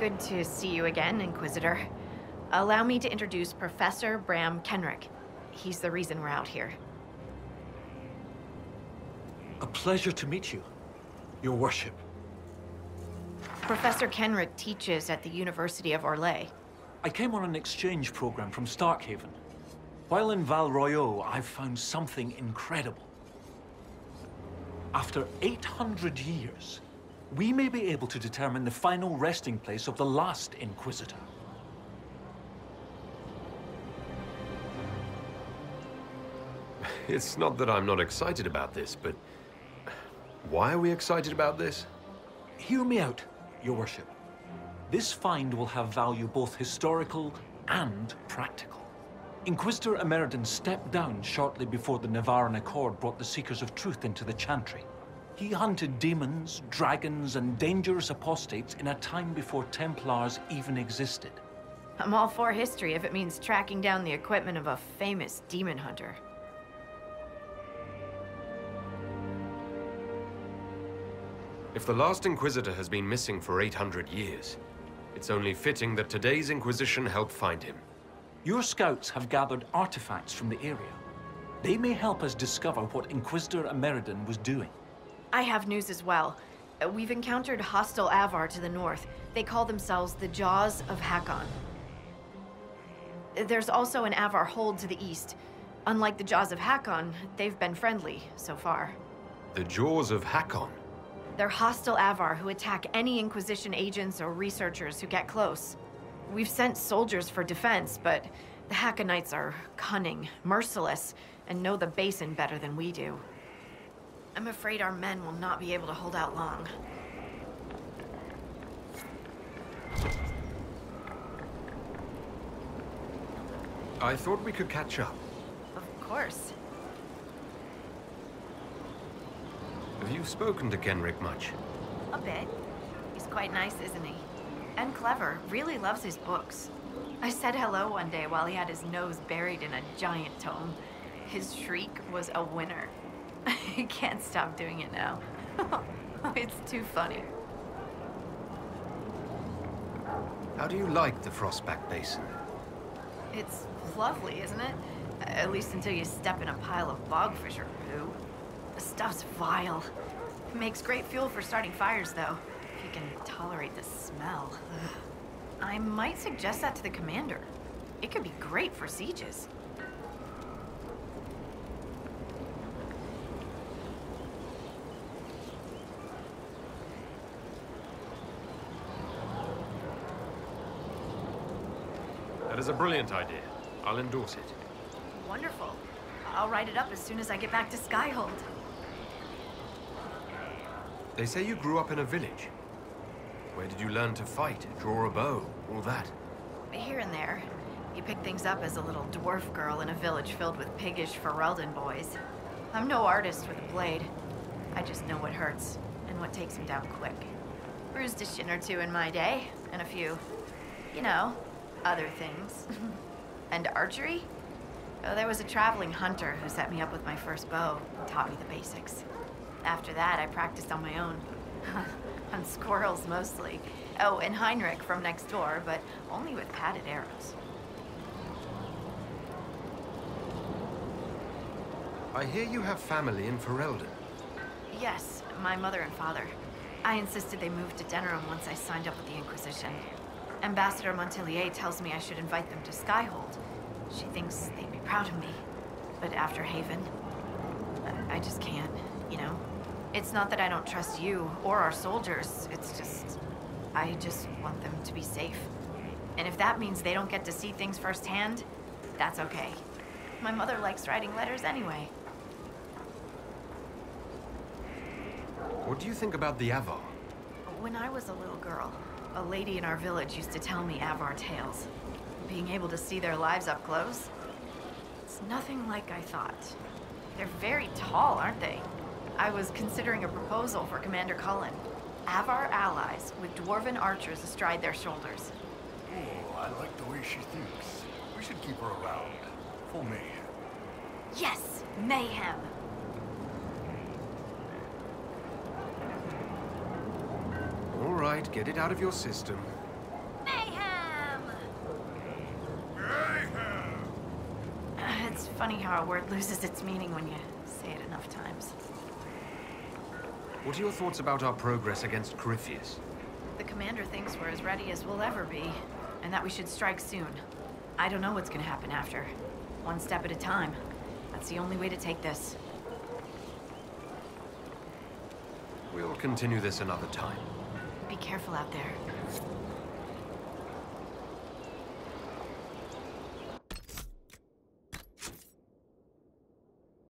Good to see you again, Inquisitor. Allow me to introduce Professor Bram Kenrick. He's the reason we're out here. A pleasure to meet you, Your Worship. Professor Kenrick teaches at the University of Orlais. I came on an exchange program from Starkhaven. While in Val Royeaux, I've found something incredible. After 800 years, we may be able to determine the final resting place of the last Inquisitor. It's not that I'm not excited about this, but why are we excited about this? Hear me out, Your Worship. This find will have value both historical and practical. Inquisitor Emeridon stepped down shortly before the Nevarran Accord brought the Seekers of Truth into the Chantry. He hunted demons, dragons, and dangerous apostates in a time before Templars even existed. I'm all for history if it means tracking down the equipment of a famous demon hunter. If the last Inquisitor has been missing for 800 years, it's only fitting that today's Inquisition help find him. Your scouts have gathered artifacts from the area. They may help us discover what Inquisitor Emeridon was doing. I have news as well. We've encountered hostile Avar to the north. They call themselves the Jaws of Hakon. There's also an Avar hold to the east. Unlike the Jaws of Hakon, they've been friendly so far. The Jaws of Hakon? They're hostile Avar who attack any Inquisition agents or researchers who get close. We've sent soldiers for defense, but the Hakonites are cunning, merciless, and know the basin better than we do. I'm afraid our men will not be able to hold out long. I thought we could catch up. Of course. Have you spoken to Kenrick much? A bit. He's quite nice, isn't he? And clever. Really loves his books. I said hello one day while he had his nose buried in a giant tome. His shriek was a winner. I can't stop doing it now. It's too funny. How do you like the Frostback Basin? It's lovely, isn't it? At least until you step in a pile of bogfish or poo. The stuff's vile. It makes great fuel for starting fires, though, if you can tolerate the smell. I might suggest that to the commander. It could be great for sieges. That is a brilliant idea. I'll endorse it. Wonderful. I'll write it up as soon as I get back to Skyhold. They say you grew up in a village. Where did you learn to fight, draw a bow, all that? Here and there. You pick things up as a little dwarf girl in a village filled with piggish Ferelden boys. I'm no artist with a blade. I just know what hurts, and what takes him down quick. Bruised a shin or two in my day, and a few, you know, other things. And archery? Oh, there was a traveling hunter who set me up with my first bow and taught me the basics. After that, I practiced on my own. On squirrels, mostly. Oh, and Heinrich from next door, but only with padded arrows. I hear you have family in Ferelden. Yes, my mother and father. I insisted they moved to Denerim once I signed up with the Inquisition. Ambassador Montelier tells me I should invite them to Skyhold. She thinks they'd be proud of me. But after Haven, I just can't, you know? It's not that I don't trust you or our soldiers. It's just, I just want them to be safe. And if that means they don't get to see things firsthand, that's okay. My mother likes writing letters anyway. What do you think about the Avar? When I was a little girl, a lady in our village used to tell me Avar tales. Being able to see their lives up close, it's nothing like I thought. They're very tall, aren't they? I was considering a proposal for Commander Cullen. Avar allies with dwarven archers astride their shoulders. Oh, I like the way she thinks. We should keep her around. For mayhem. Yes, mayhem. All right, get it out of your system. Funny how a word loses its meaning when you say it enough times. What are your thoughts about our progress against Corypheus? The commander thinks we're as ready as we'll ever be, and that we should strike soon. I don't know what's gonna happen after. One step at a time. That's the only way to take this. We'll continue this another time. Be careful out there.